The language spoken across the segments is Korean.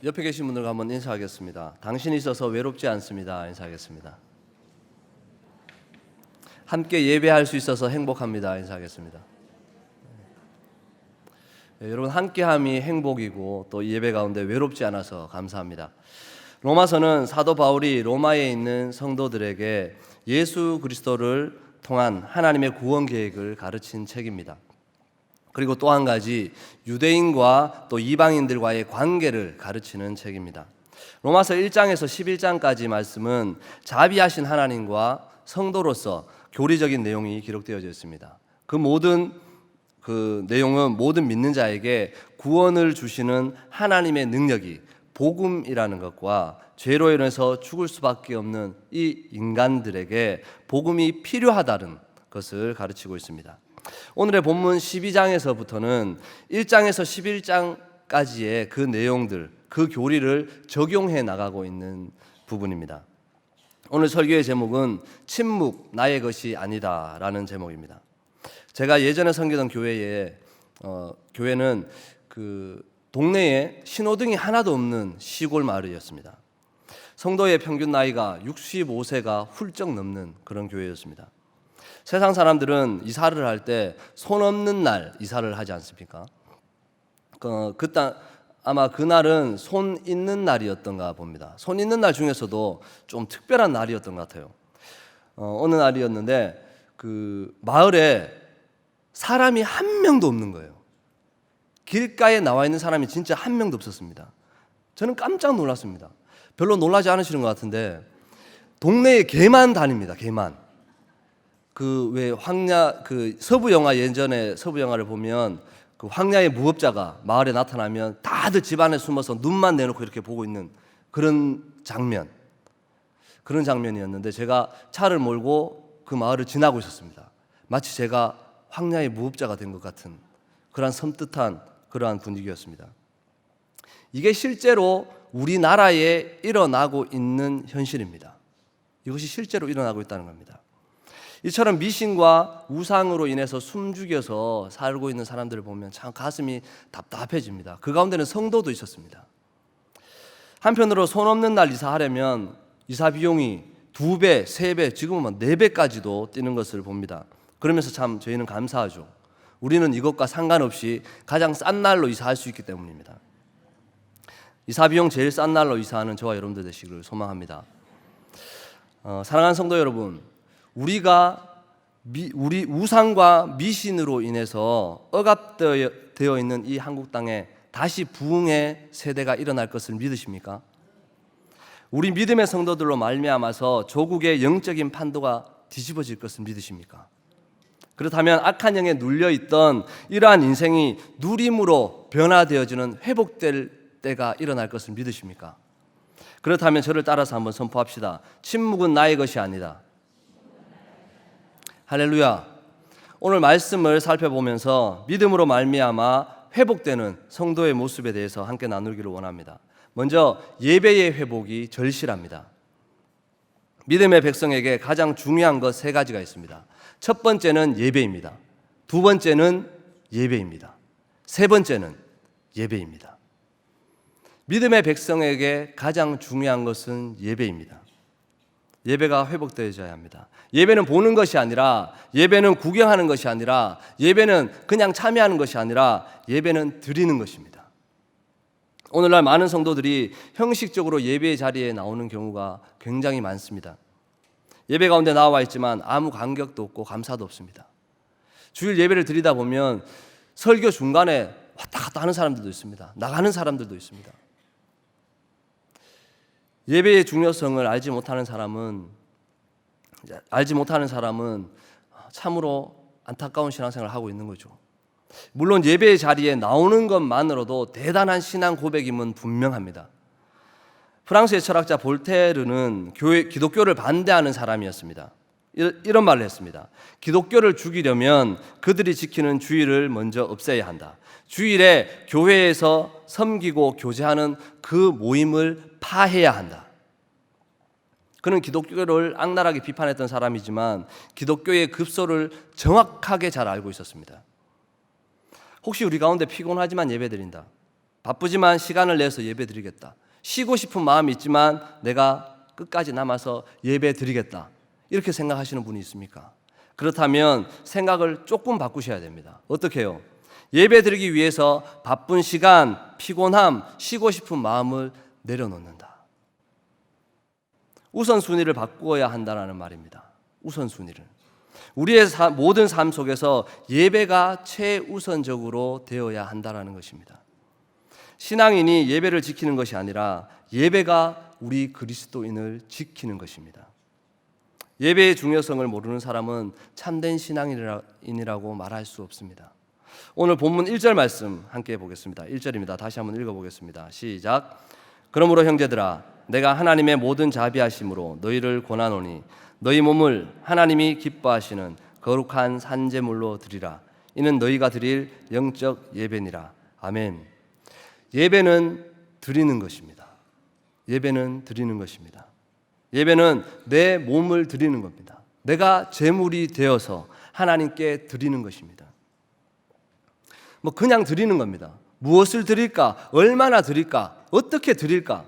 옆에 계신 분들과 한번 인사하겠습니다. 당신이 있어서 외롭지 않습니다. 인사하겠습니다. 함께 예배할 수 있어서 행복합니다. 인사하겠습니다. 여러분, 함께함이 행복이고 또 예배 가운데 외롭지 않아서 감사합니다. 로마서는 사도 바울이 로마에 있는 성도들에게 예수 그리스도를 통한 하나님의 구원 계획을 가르친 책입니다. 그리고 또 한 가지, 유대인과 또 이방인들과의 관계를 가르치는 책입니다. 로마서 1장에서 11장까지 말씀은 자비하신 하나님과 성도로서 교리적인 내용이 기록되어져 있습니다. 그 내용은 모든 믿는 자에게 구원을 주시는 하나님의 능력이 복음이라는 것과 죄로 인해서 죽을 수밖에 없는 이 인간들에게 복음이 필요하다는 것을 가르치고 있습니다. 오늘의 본문 12장에서부터는 1장에서 11장까지의 그 내용들, 그 교리를 적용해 나가고 있는 부분입니다. 오늘 설교의 제목은 침묵, 나의 것이 아니다 라는 제목입니다. 제가 예전에 섬기던 교회는 그 동네에 신호등이 하나도 없는 시골 마을이었습니다. 성도의 평균 나이가 65세가 훌쩍 넘는 그런 교회였습니다. 세상 사람들은 이사를 할 때 손 없는 날 이사를 하지 않습니까? 아마 그날은 손 있는 날이었던가 봅니다. 손 있는 날 중에서도 좀 특별한 날이었던 것 같아요. 어느 날이었는데 그 마을에 사람이 한 명도 없는 거예요. 길가에 나와 있는 사람이 진짜 한 명도 없었습니다. 저는 깜짝 놀랐습니다. 별로 놀라지 않으시는 것 같은데 동네에 개만 다닙니다. 개만. 서부 영화, 예전에 서부 영화를 보면 그 황야의 무법자가 마을에 나타나면 다들 집 안에 숨어서 눈만 내놓고 이렇게 보고 있는 그런 장면이었는데 제가 차를 몰고 그 마을을 지나고 있었습니다. 마치 제가 황야의 무법자가 된 것 같은 그러한 섬뜩한 그러한 분위기였습니다. 이게 실제로 우리나라에 일어나고 있는 현실입니다. 이것이 실제로 일어나고 있다는 겁니다. 이처럼 미신과 우상으로 인해서 숨죽여서 살고 있는 사람들을 보면 참 가슴이 답답해집니다. 그 가운데는 성도도 있었습니다. 한편으로 손 없는 날 이사하려면 이사 비용이 2배, 3배, 지금은 4배까지도 뛰는 것을 봅니다. 그러면서 참 저희는 감사하죠. 우리는 이것과 상관없이 가장 싼 날로 이사할 수 있기 때문입니다. 이사 비용 제일 싼 날로 이사하는 저와 여러분들 되시기를 소망합니다. 사랑하는 성도 여러분, 우리가 우리 우상과 미신으로 인해서 억압되어 있는 이 한국 땅에 다시 부흥의 세대가 일어날 것을 믿으십니까? 우리 믿음의 성도들로 말미암아서 조국의 영적인 판도가 뒤집어질 것을 믿으십니까? 그렇다면 악한 영에 눌려있던 이러한 인생이 누림으로 변화되어지는 회복될 때가 일어날 것을 믿으십니까? 그렇다면 저를 따라서 한번 선포합시다. 침묵은 나의 것이 아니다. 할렐루야. 오늘 말씀을 살펴보면서 믿음으로 말미암아 회복되는 성도의 모습에 대해서 함께 나누기를 원합니다. 먼저 예배의 회복이 절실합니다. 믿음의 백성에게 가장 중요한 것 3가지가 있습니다. 첫 번째는 예배입니다. 두 번째는 예배입니다. 세 번째는 예배입니다. 믿음의 백성에게 가장 중요한 것은 예배입니다. 예배가 회복되어져야 합니다. 예배는 보는 것이 아니라, 예배는 구경하는 것이 아니라, 예배는 그냥 참여하는 것이 아니라 예배는 드리는 것입니다. 오늘날 많은 성도들이 형식적으로 예배의 자리에 나오는 경우가 굉장히 많습니다. 예배 가운데 나와 있지만 아무 감격도 없고 감사도 없습니다. 주일 예배를 드리다 보면 설교 중간에 왔다 갔다 하는 사람들도 있습니다. 나가는 사람들도 있습니다. 예배의 중요성을 알지 못하는 사람은 참으로 안타까운 신앙생활을 하고 있는 거죠. 물론 예배의 자리에 나오는 것만으로도 대단한 신앙 고백임은 분명합니다. 프랑스의 철학자 볼테르는 기독교를 반대하는 사람이었습니다. 이런 말을 했습니다. 기독교를 죽이려면 그들이 지키는 주일을 먼저 없애야 한다. 주일에 교회에서 섬기고 교제하는 그 모임을 파해야 한다. 그는 기독교를 악랄하게 비판했던 사람이지만 기독교의 급소를 정확하게 잘 알고 있었습니다. 혹시 우리 가운데 피곤하지만 예배드린다, 바쁘지만 시간을 내서 예배 드리겠다. 쉬고 싶은 마음이 있지만 내가 끝까지 남아서 예배 드리겠다. 이렇게 생각하시는 분이 있습니까? 그렇다면 생각을 조금 바꾸셔야 됩니다. 어떻게 해요? 예배 드리기 위해서 바쁜 시간, 피곤함, 쉬고 싶은 마음을 내려놓는다. 우선순위를 바꾸어야 한다는 말입니다. 우선순위를. 우리의 모든 삶 속에서 예배가 최우선적으로 되어야 한다는 것입니다. 신앙인이 예배를 지키는 것이 아니라 예배가 우리 그리스도인을 지키는 것입니다. 예배의 중요성을 모르는 사람은 참된 신앙인이라고 말할 수 없습니다. 오늘 본문 1절 말씀 함께 보겠습니다. 1절입니다. 다시 한번 읽어보겠습니다. 시작. 그러므로 형제들아 내가 하나님의 모든 자비하심으로 너희를 권하노니 너희 몸을 하나님이 기뻐하시는 거룩한 산제물로 드리라. 이는 너희가 드릴 영적 예배니라. 아멘. 예배는 드리는 것입니다. 예배는 드리는 것입니다. 예배는 내 몸을 드리는 겁니다. 내가 제물이 되어서 하나님께 드리는 것입니다. 그냥 드리는 겁니다. 무엇을 드릴까? 얼마나 드릴까? 어떻게 드릴까?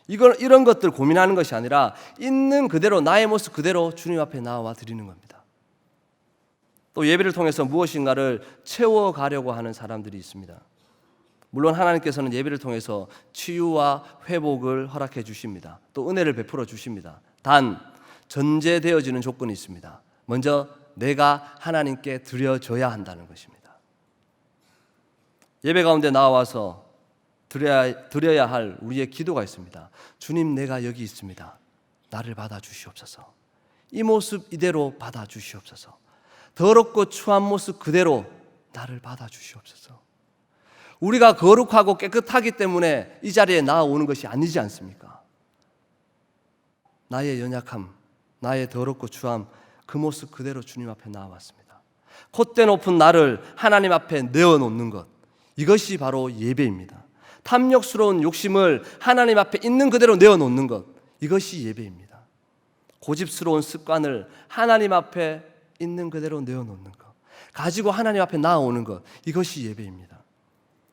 이런 것들 고민하는 것이 아니라 있는 그대로 나의 모습 그대로 주님 앞에 나와 드리는 겁니다. 또 예배를 통해서 무엇인가를 채워가려고 하는 사람들이 있습니다. 물론 하나님께서는 예배를 통해서 치유와 회복을 허락해 주십니다. 또 은혜를 베풀어 주십니다. 단 전제되어지는 조건이 있습니다. 먼저 내가 하나님께 드려져야 한다는 것입니다. 예배 가운데 나와서 드려야 할 우리의 기도가 있습니다. 주님, 내가 여기 있습니다. 나를 받아주시옵소서. 이 모습 이대로 받아주시옵소서. 더럽고 추한 모습 그대로 나를 받아주시옵소서. 우리가 거룩하고 깨끗하기 때문에 이 자리에 나오는 것이 아니지 않습니까? 나의 연약함, 나의 더럽고 추함, 그 모습 그대로 주님 앞에 나왔습니다. 콧대 높은 나를 하나님 앞에 내어놓는 것, 이것이 바로 예배입니다. 탐욕스러운 욕심을 하나님 앞에 있는 그대로 내어놓는 것, 이것이 예배입니다. 고집스러운 습관을 하나님 앞에 있는 그대로 내어놓는 것, 가지고 하나님 앞에 나아오는 것, 이것이 예배입니다.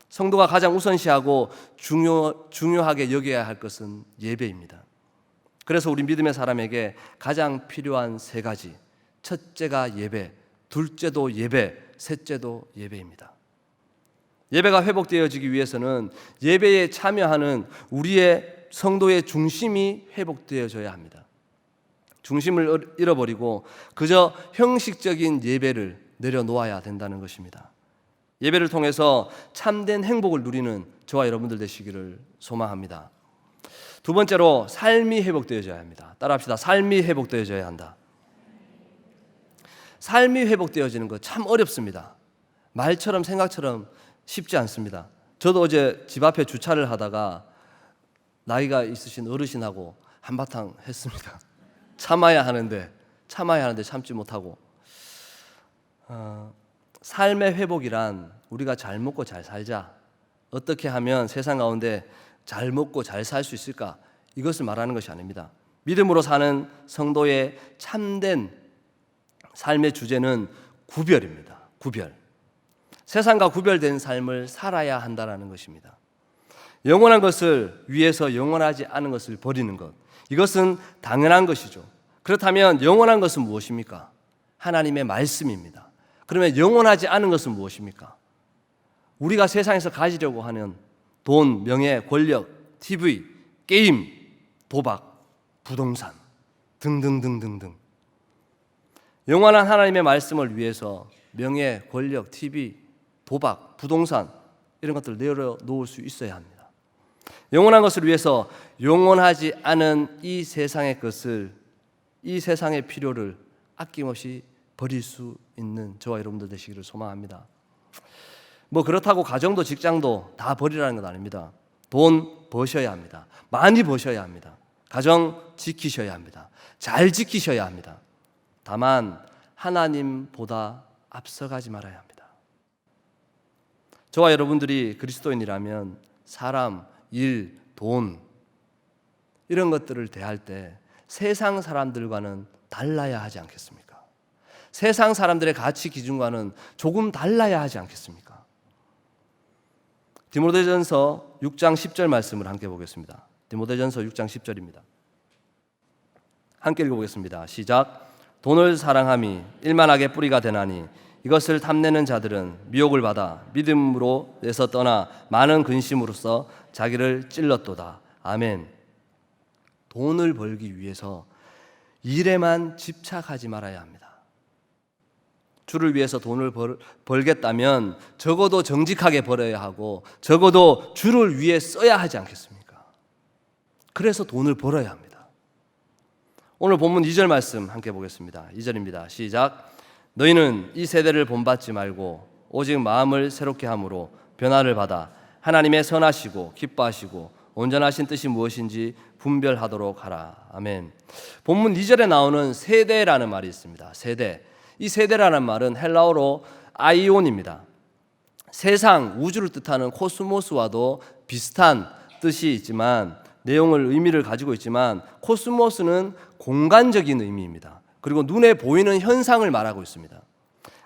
성도가 가장 우선시하고 중요하게 여겨야 할 것은 예배입니다. 그래서 우리 믿음의 사람에게 가장 필요한 세 가지, 첫째가 예배, 둘째도 예배, 셋째도 예배입니다. 예배가 회복되어지기 위해서는 예배에 참여하는 우리의 성도의 중심이 회복되어져야 합니다. 중심을 잃어버리고 그저 형식적인 예배를 내려놓아야 된다는 것입니다. 예배를 통해서 참된 행복을 누리는 저와 여러분들 되시기를 소망합니다. 두 번째로 삶이 회복되어져야 합니다. 따라합시다. 삶이 회복되어져야 한다. 삶이 회복되어지는 것 참 어렵습니다. 말처럼 생각처럼 쉽지 않습니다. 저도 어제 집 앞에 주차를 하다가 나이가 있으신 어르신하고 한바탕 했습니다. 참아야 하는데 참지 못하고. 삶의 회복이란 우리가 잘 먹고 잘 살자, 어떻게 하면 세상 가운데 잘 먹고 잘 살 수 있을까, 이것을 말하는 것이 아닙니다. 믿음으로 사는 성도의 참된 삶의 주제는 구별입니다. 구별. 세상과 구별된 삶을 살아야 한다는 것입니다. 영원한 것을 위해서 영원하지 않은 것을 버리는 것, 이것은 당연한 것이죠. 그렇다면 영원한 것은 무엇입니까? 하나님의 말씀입니다. 그러면 영원하지 않은 것은 무엇입니까? 우리가 세상에서 가지려고 하는 돈, 명예, 권력, TV, 게임, 도박, 부동산 등등등등등. 영원한 하나님의 말씀을 위해서 명예, 권력, TV, 도박, 부동산 이런 것들을 내려놓을 수 있어야 합니다. 영원한 것을 위해서 영원하지 않은 이 세상의 것을, 이 세상의 필요를 아낌없이 버릴 수 있는 저와 여러분들 되시기를 소망합니다. 그렇다고 가정도 직장도 다 버리라는 건 아닙니다. 돈 버셔야 합니다. 많이 버셔야 합니다. 가정 지키셔야 합니다. 잘 지키셔야 합니다. 다만 하나님보다 앞서가지 말아야 합니다. 저와 여러분들이 그리스도인이라면 사람, 일, 돈 이런 것들을 대할 때 세상 사람들과는 달라야 하지 않겠습니까? 세상 사람들의 가치 기준과는 조금 달라야 하지 않겠습니까? 디모데전서 6장 10절 말씀을 함께 보겠습니다. 디모데전서 6장 10절입니다. 함께 읽어보겠습니다. 시작. 돈을 사랑함이 일만하게 뿌리가 되나니 이것을 탐내는 자들은 미혹을 받아 믿음으로 에서 떠나 많은 근심으로써 자기를 찔렀도다. 아멘. 돈을 벌기 위해서 일에만 집착하지 말아야 합니다. 주를 위해서 돈을 벌겠다면 적어도 정직하게 벌어야 하고 적어도 주를 위해 써야 하지 않겠습니까? 그래서 돈을 벌어야 합니다. 오늘 본문 2절 말씀 함께 보겠습니다. 2절입니다. 시작. 너희는 이 세대를 본받지 말고 오직 마음을 새롭게 함으로 변화를 받아 하나님의 선하시고 기뻐하시고 온전하신 뜻이 무엇인지 분별하도록 하라. 아멘. 본문 2절에 나오는 세대라는 말이 있습니다. 세대. 이 세대라는 말은 헬라어로 아이온입니다. 세상, 우주를 뜻하는 코스모스와도 비슷한 뜻이 있지만 내용을 의미를 가지고 있지만 코스모스는 공간적인 의미입니다. 그리고 눈에 보이는 현상을 말하고 있습니다.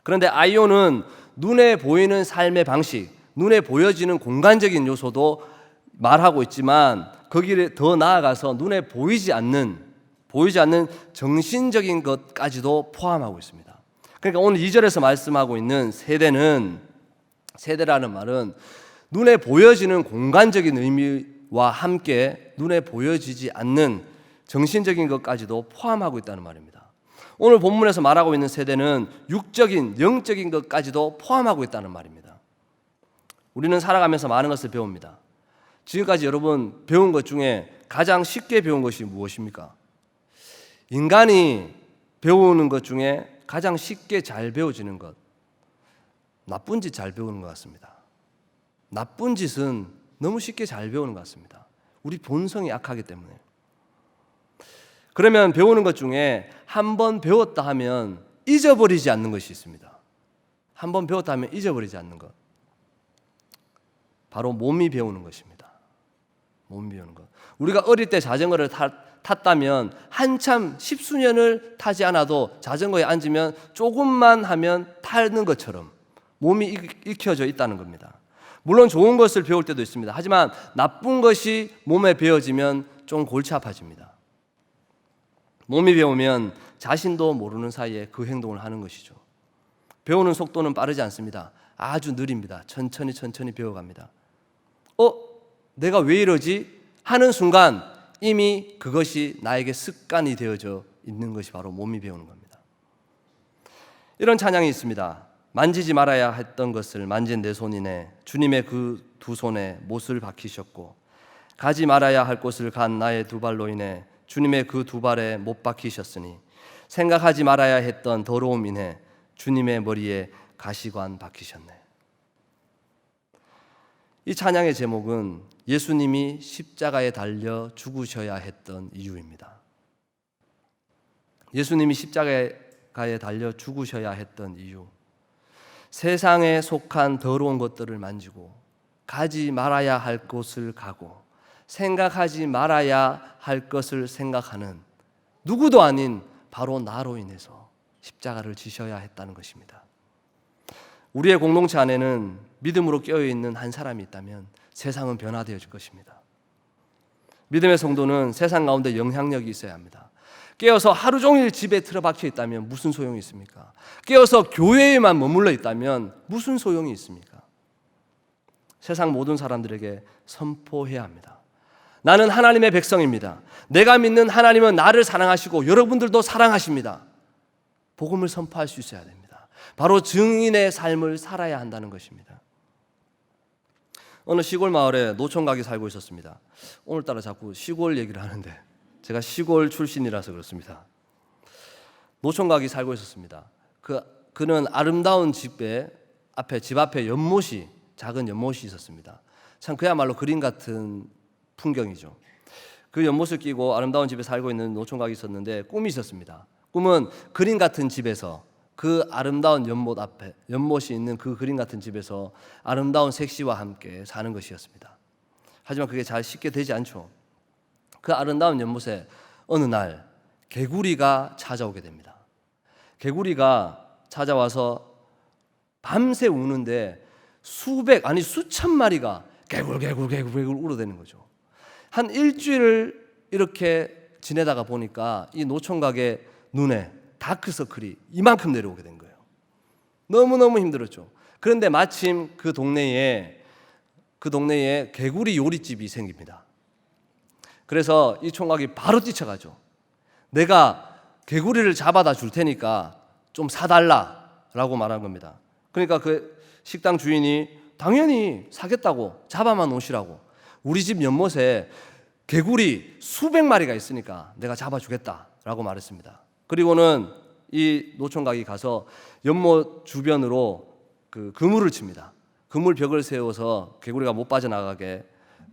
그런데 아이온은 눈에 보이는 삶의 방식, 눈에 보여지는 공간적인 요소도 말하고 있지만 거기를 더 나아가서 눈에 보이지 않는 정신적인 것까지도 포함하고 있습니다. 그러니까 오늘 2절에서 말씀하고 있는 세대라는 말은 눈에 보여지는 공간적인 의미와 함께 눈에 보여지지 않는 정신적인 것까지도 포함하고 있다는 말입니다. 오늘 본문에서 말하고 있는 세대는 육적인, 영적인 것까지도 포함하고 있다는 말입니다. 우리는 살아가면서 많은 것을 배웁니다. 지금까지 여러분 배운 것 중에 가장 쉽게 배운 것이 무엇입니까? 인간이 배우는 것 중에 가장 쉽게 잘 배워지는 것, 나쁜 짓 잘 배우는 것 같습니다. 나쁜 짓은 너무 쉽게 잘 배우는 것 같습니다. 우리 본성이 약하기 때문에. 그러면 배우는 것 중에 한 번 배웠다 하면 잊어버리지 않는 것이 있습니다. 한 번 배웠다 하면 잊어버리지 않는 것. 바로 몸이 배우는 것입니다. 몸이 배우는 것. 우리가 어릴 때 자전거를 탔다면 한참 10수년을 타지 않아도 자전거에 앉으면 조금만 하면 타는 것처럼 몸이 익혀져 있다는 겁니다. 물론 좋은 것을 배울 때도 있습니다. 하지만 나쁜 것이 몸에 배어지면 좀 골치 아파집니다. 몸이 배우면 자신도 모르는 사이에 그 행동을 하는 것이죠. 배우는 속도는 빠르지 않습니다. 아주 느립니다. 천천히 배워갑니다. 내가 왜 이러지? 하는 순간 이미 그것이 나에게 습관이 되어져 있는 것이 바로 몸이 배우는 겁니다. 이런 찬양이 있습니다. 만지지 말아야 했던 것을 만진 내 손이네. 주님의 그 두 손에 못을 박히셨고 가지 말아야 할 곳을 간 나의 두 발로 인해 주님의 그 두 발에 못 박히셨으니 생각하지 말아야 했던 더러움 인해 주님의 머리에 가시관 박히셨네. 이 찬양의 제목은 예수님이 십자가에 달려 죽으셔야 했던 이유입니다. 예수님이 십자가에 달려 죽으셔야 했던 이유. 세상에 속한 더러운 것들을 만지고 가지 말아야 할 곳을 가고 생각하지 말아야 할 것을 생각하는 누구도 아닌 바로 나로 인해서 십자가를 지셔야 했다는 것입니다. 우리의 공동체 안에는 믿음으로 깨어있는 한 사람이 있다면 세상은 변화되어질 것입니다. 믿음의 성도는 세상 가운데 영향력이 있어야 합니다. 깨어서 하루 종일 집에 틀어박혀 있다면 무슨 소용이 있습니까? 깨어서 교회에만 머물러 있다면 무슨 소용이 있습니까? 세상 모든 사람들에게 선포해야 합니다. 나는 하나님의 백성입니다. 내가 믿는 하나님은 나를 사랑하시고 여러분들도 사랑하십니다. 복음을 선포할 수 있어야 됩니다. 바로 증인의 삶을 살아야 한다는 것입니다. 어느 시골 마을에 노총각이 살고 있었습니다. 오늘따라 자꾸 시골 얘기를 하는데 제가 시골 출신이라서 그렇습니다. 노총각이 살고 있었습니다. 그는 아름다운 집 앞에 연못이, 작은 연못이 있었습니다. 참 그야말로 그림 같은 풍경이죠. 그 연못을 끼고 아름다운 집에 살고 있는 노총각이 있었는데 꿈이 있었습니다. 꿈은 그림 같은 집에서, 그 아름다운 연못이 있는 그 그림 같은 집에서 아름다운 색시와 함께 사는 것이었습니다. 하지만 그게 잘 쉽게 되지 않죠. 그 아름다운 연못에 어느 날 개구리가 찾아오게 됩니다. 개구리가 찾아와서 밤새 우는데 수천 마리가 개굴 울어대는 거죠. 한 일주일을 이렇게 지내다가 보니까 이 노총각의 눈에 다크서클이 이만큼 내려오게 된 거예요. 너무너무 힘들었죠. 그런데 마침 그 동네에 개구리 요리집이 생깁니다. 그래서 이 총각이 바로 뛰쳐가죠. 내가 개구리를 잡아다 줄 테니까 좀 사달라라고 말한 겁니다. 그러니까 그 식당 주인이 당연히 사겠다고, 잡아만 오시라고, 우리 집 연못에 개구리 수백 마리가 있으니까 내가 잡아주겠다라고 말했습니다. 그리고는 이 노총각이 가서 연못 주변으로 그 그물을 칩니다. 그물벽을 세워서 개구리가 못 빠져나가게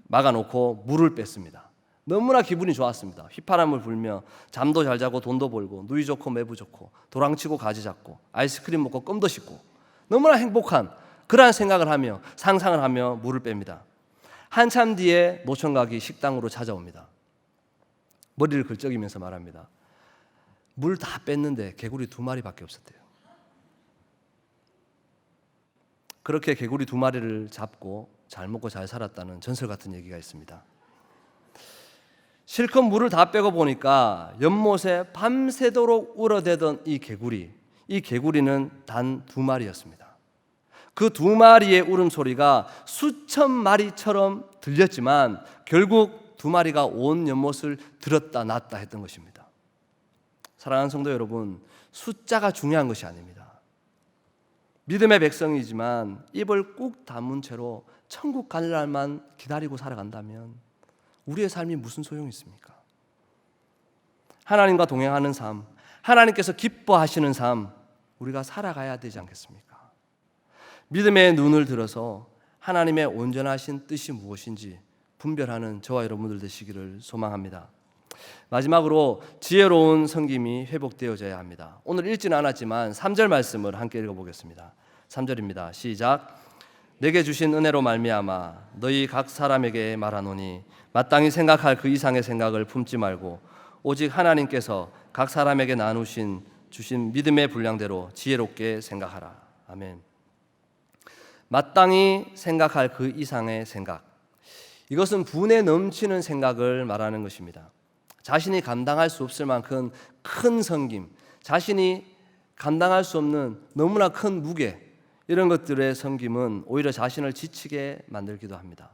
막아놓고 물을 뺐습니다. 너무나 기분이 좋았습니다. 휘파람을 불며 잠도 잘 자고 돈도 벌고 누이 좋고 매부 좋고 도랑치고 가지 잡고 아이스크림 먹고 껌도 씹고 너무나 행복한 그러한 생각을 하며 상상을 하며 물을 뺍니다. 한참 뒤에 노총각이 식당으로 찾아옵니다. 머리를 긁적이면서 말합니다. 물 다 뺐는데 개구리 2마리밖에 없었대요. 그렇게 개구리 2마리를 잡고 잘 먹고 잘 살았다는 전설 같은 얘기가 있습니다. 실컷 물을 다 빼고 보니까 연못에 밤새도록 울어대던 이 개구리는 단 2마리였습니다. 그 2마리의 울음소리가 수천 마리처럼 들렸지만 결국 2마리가 온 연못을 들었다 놨다 했던 것입니다. 사랑하는 성도 여러분, 숫자가 중요한 것이 아닙니다. 믿음의 백성이지만 입을 꾹 다문 채로 천국 갈 날만 기다리고 살아간다면 우리의 삶이 무슨 소용이 있습니까? 하나님과 동행하는 삶, 하나님께서 기뻐하시는 삶, 우리가 살아가야 되지 않겠습니까? 믿음의 눈을 들어서 하나님의 온전하신 뜻이 무엇인지 분별하는 저와 여러분들 되시기를 소망합니다. 마지막으로 지혜로운 섬김이 회복되어져야 합니다. 오늘 읽지는 않았지만 3절 말씀을 함께 읽어보겠습니다. 3절입니다. 시작. 내게 주신 은혜로 말미암아 너희 각 사람에게 말하노니 마땅히 생각할 그 이상의 생각을 품지 말고 오직 하나님께서 각 사람에게 주신 믿음의 분량대로 지혜롭게 생각하라. 아멘. 마땅히 생각할 그 이상의 생각, 이것은 분에 넘치는 생각을 말하는 것입니다. 자신이 감당할 수 없을 만큼 큰 섬김, 자신이 감당할 수 없는 너무나 큰 무게, 이런 것들의 섬김은 오히려 자신을 지치게 만들기도 합니다.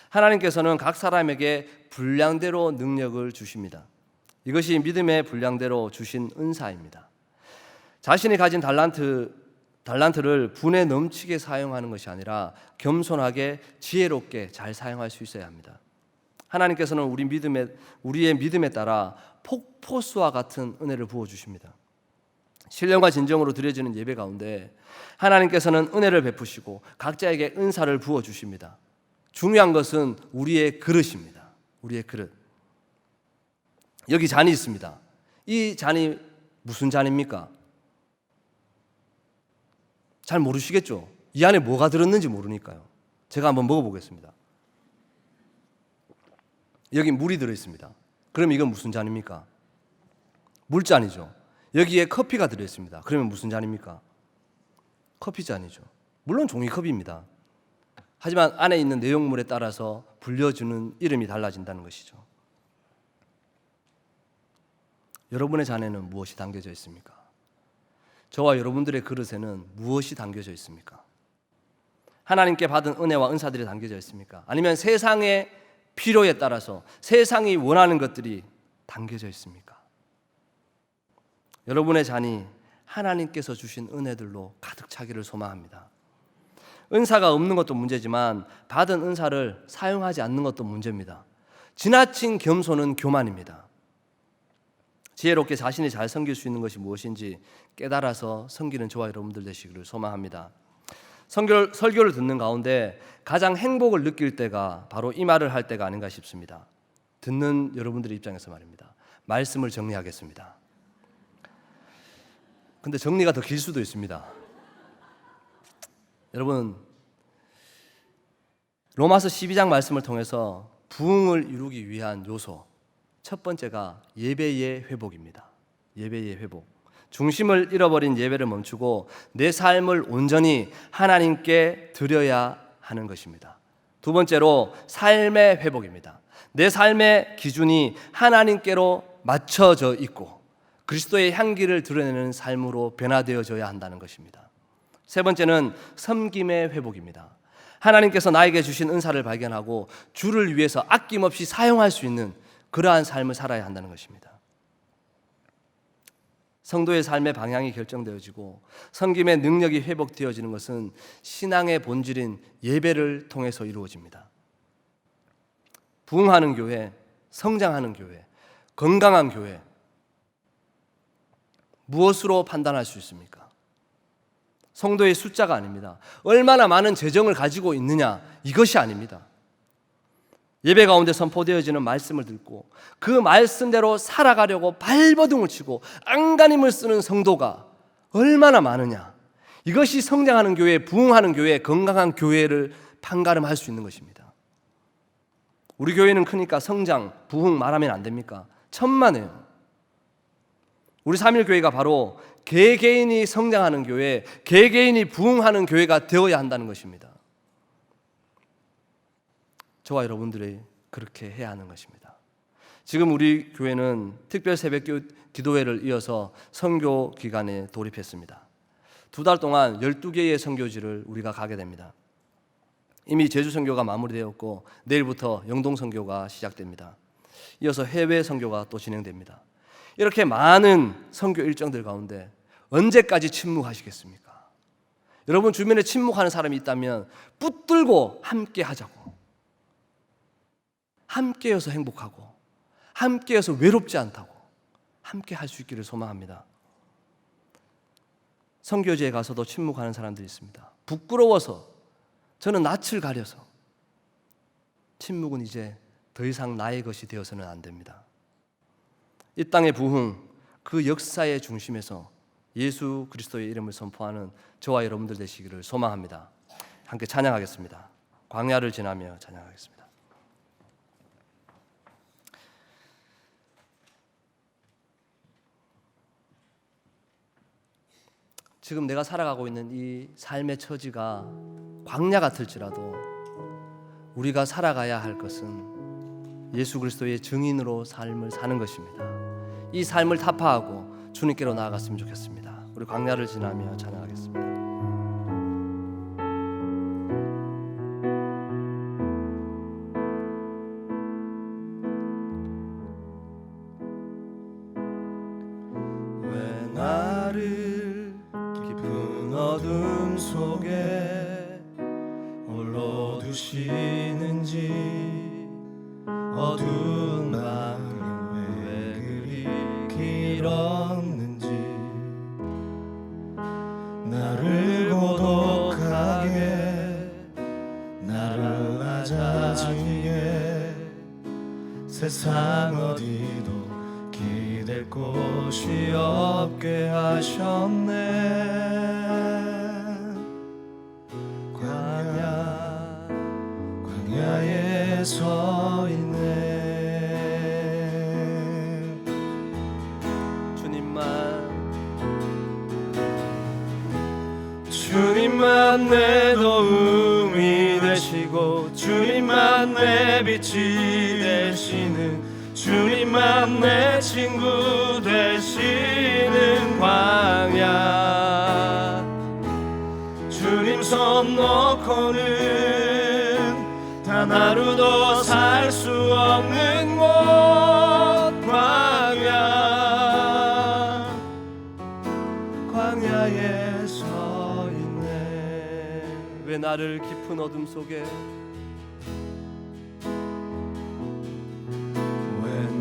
하나님께서는 각 사람에게 분량대로 능력을 주십니다. 이것이 믿음의 분량대로 주신 은사입니다. 자신이 가진 달란트를 분에 넘치게 사용하는 것이 아니라 겸손하게 지혜롭게 잘 사용할 수 있어야 합니다. 하나님께서는 우리의 믿음에 따라 폭포수와 같은 은혜를 부어주십니다. 신령과 진정으로 드려지는 예배 가운데 하나님께서는 은혜를 베푸시고 각자에게 은사를 부어주십니다. 중요한 것은 우리의 그릇입니다. 우리의 그릇. 여기 잔이 있습니다. 이 잔이 무슨 잔입니까? 잘 모르시겠죠? 이 안에 뭐가 들었는지 모르니까요. 제가 한번 먹어보겠습니다. 여기 물이 들어있습니다. 그럼 이건 무슨 잔입니까? 물잔이죠. 여기에 커피가 들어있습니다. 그러면 무슨 잔입니까? 커피잔이죠. 물론 종이컵입니다. 하지만 안에 있는 내용물에 따라서 불려주는 이름이 달라진다는 것이죠. 여러분의 잔에는 무엇이 담겨져 있습니까? 저와 여러분들의 그릇에는 무엇이 담겨져 있습니까? 하나님께 받은 은혜와 은사들이 담겨져 있습니까? 아니면 세상의 필요에 따라서 세상이 원하는 것들이 담겨져 있습니까? 여러분의 잔이 하나님께서 주신 은혜들로 가득 차기를 소망합니다. 은사가 없는 것도 문제지만 받은 은사를 사용하지 않는 것도 문제입니다. 지나친 겸손은 교만입니다. 지혜롭게 자신이 잘 섬길 수 있는 것이 무엇인지 깨달아서 섬기는 저와 여러분들 되시기를 소망합니다. 설교를 듣는 가운데 가장 행복을 느낄 때가 바로 이 말을 할 때가 아닌가 싶습니다. 듣는 여러분들의 입장에서 말입니다. 말씀을 정리하겠습니다. 근데 정리가 더 길 수도 있습니다. 여러분, 로마서 12장 말씀을 통해서 부흥을 이루기 위한 요소, 첫 번째가 예배의 회복입니다. 예배의 회복. 중심을 잃어버린 예배를 멈추고 내 삶을 온전히 하나님께 드려야 하는 것입니다. 두 번째로 삶의 회복입니다. 내 삶의 기준이 하나님께로 맞춰져 있고 그리스도의 향기를 드러내는 삶으로 변화되어져야 한다는 것입니다. 세 번째는 섬김의 회복입니다. 하나님께서 나에게 주신 은사를 발견하고 주를 위해서 아낌없이 사용할 수 있는 그러한 삶을 살아야 한다는 것입니다. 성도의 삶의 방향이 결정되어지고 섬김의 능력이 회복되어지는 것은 신앙의 본질인 예배를 통해서 이루어집니다. 부흥하는 교회, 성장하는 교회, 건강한 교회, 무엇으로 판단할 수 있습니까? 성도의 숫자가 아닙니다. 얼마나 많은 재정을 가지고 있느냐, 이것이 아닙니다. 예배 가운데 선포되어지는 말씀을 듣고 그 말씀대로 살아가려고 발버둥을 치고 안간힘을 쓰는 성도가 얼마나 많으냐, 이것이 성장하는 교회, 부흥하는 교회, 건강한 교회를 판가름할 수 있는 것입니다. 우리 교회는 크니까 성장, 부흥 말하면 안 됩니까? 천만에요. 우리 3.1교회가 바로 개개인이 성장하는 교회, 개개인이 부흥하는 교회가 되어야 한다는 것입니다. 저와 여러분들이 그렇게 해야 하는 것입니다. 지금 우리 교회는 특별 새벽 기도회를 이어서 선교 기간에 돌입했습니다. 2달 동안 12개의 선교지를 우리가 가게 됩니다. 이미 제주 선교가 마무리되었고 내일부터 영동 선교가 시작됩니다. 이어서 해외 선교가 또 진행됩니다. 이렇게 많은 선교 일정들 가운데 언제까지 침묵하시겠습니까? 여러분 주변에 침묵하는 사람이 있다면 붙들고 함께 하자고, 함께여서 행복하고 함께여서 외롭지 않다고 함께 할 수 있기를 소망합니다. 선교지에 가서도 침묵하는 사람들이 있습니다. 부끄러워서, 저는 낯을 가려서. 침묵은 이제 더 이상 나의 것이 되어서는 안 됩니다. 이 땅의 부흥, 그 역사의 중심에서 예수 그리스도의 이름을 선포하는 저와 여러분들 되시기를 소망합니다. 함께 찬양하겠습니다. 광야를 지나며 찬양하겠습니다. 지금 내가 살아가고 있는 이 삶의 처지가 광야 같을지라도 우리가 살아가야 할 것은 예수 그리스도의 증인으로 삶을 사는 것입니다. 이 삶을 타파하고 주님께로 나아갔으면 좋겠습니다. 우리 광야를 지나며 찬양하겠습니다. 왜 나를 깊은 어둠 속에 홀로 두시는지, 어두운 밤은 왜 그리 길었는지, 나를 고독하게, 나를 낮아지게, 세상 어디도 기댈 곳이 없게 하셨네. 광야에 서 있네. 주님만 내 도움이 되시고, 주님만 내 빛이 되시는, 주님만 내 친구 되시는 광야. 주님 손 놓고는 단 하루도 살 수 없는 곳, 광야. 광야에 서 있네. 왜 나를 깊은 어둠 속에,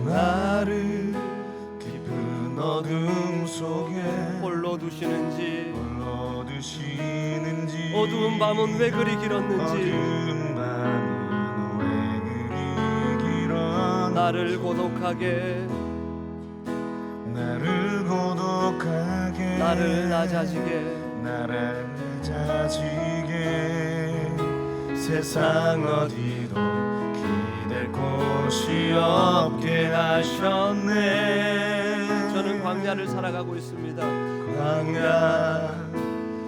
나를 깊은 어둠 속에 홀로 두시는지, 어두운 밤은 왜 그리 길었는지, 나를 고독하게, 나를 낮아지게, 세상 어디도 될 곳이 없게 하셨네. 저는 광야를 살아가고 있습니다.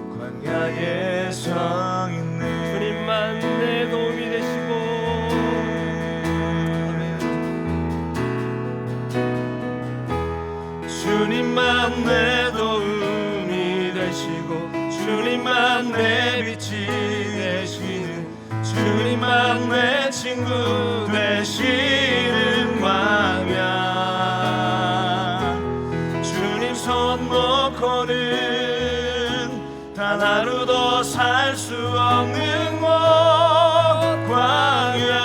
광야에 서 있네. 주님만 내 도움이 되시고, 주님만 내 도움이 되시고 주님만 내 빛이 되시는 주님만 내 친구 되시는 광야 주님 손 놓고는 단 하루도 살 수 없는 곳 광야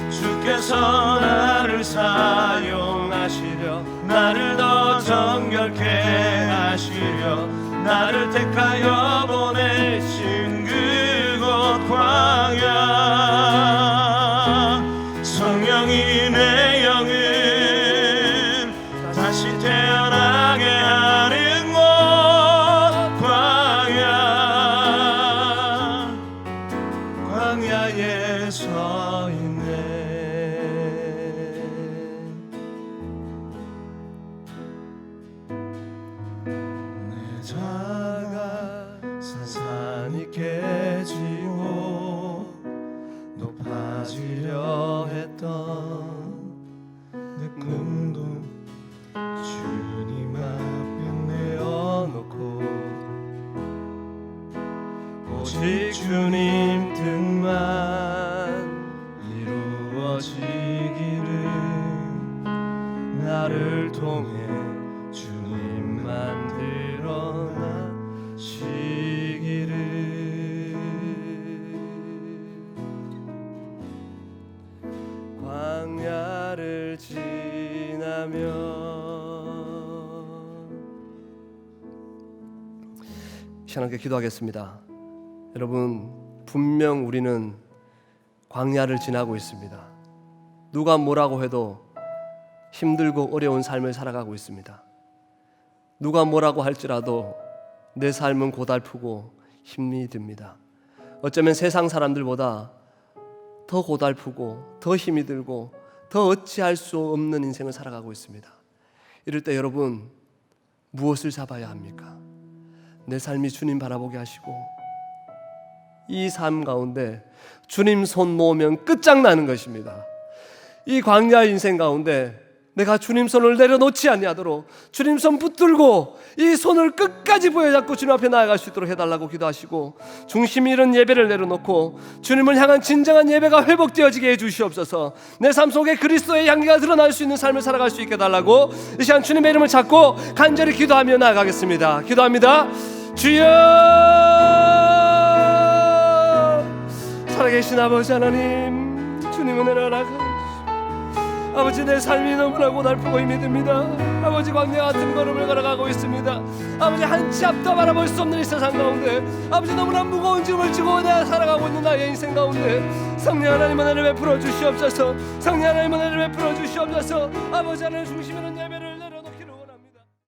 주께서 나를 사용하시려 나를 더 정결케 하시려 나를 택하여 보내신 그곳 광야 성령이 내 영을 다시 태어나게 하는 곳 광야에 서 있네 내 자가 산산이 깨지고 높아지려 했던 내 꿈도 주님 앞에 내어놓고 오직 주님 뜻만 이루어지기를 나를 통해 주님만 드러나시기를 광야를 지나며 시원하게 기도하겠습니다. 여러분, 분명 우리는 광야를 지나고 있습니다. 누가 뭐라고 해도 힘들고 어려운 삶을 살아가고 있습니다. 누가 뭐라고 할지라도 내 삶은 고달프고 힘이 듭니다. 어쩌면 세상 사람들보다 더 고달프고 더 힘이 들고 더 어찌할 수 없는 인생을 살아가고 있습니다. 이럴 때 여러분, 무엇을 잡아야 합니까? 내 삶이 주님 바라보게 하시고 이 삶 가운데 주님 손 놓으면 끝장나는 것입니다. 이 광야 인생 가운데 내가 주님 손을 내려놓지 아니하도록 주님 손 붙들고 이 손을 끝까지 부여잡고 주님 앞에 나아갈 수 있도록 해달라고 기도하시고, 중심이 이런 예배를 내려놓고 주님을 향한 진정한 예배가 회복되어지게 해주시옵소서. 내 삶 속에 그리스도의 향기가 드러날 수 있는 삶을 살아갈 수 있게 해달라고 이 시간 주님의 이름을 찾고 간절히 기도하며 나아가겠습니다. 기도합니다. 주여, 살아계신 아버지 하나님, 주님 은혜를 허락하시옵소서. 아버지, 내 삶이 너무나 고달프고 힘이 듭니다. 아버지, 광야 같은 걸음을 걸어가고 있습니다. 아버지, 한 치 앞도 바라볼 수 없는 이 세상 가운데 아버지, 너무나 무거운 짐을 지고 내가 살아가고 있는 나의 인생 가운데 성령 하나님 은혜를 베풀어 주시옵소서. 성령 하나님 은혜를 베풀어 주시옵소서. 아버지 하나님 중심에는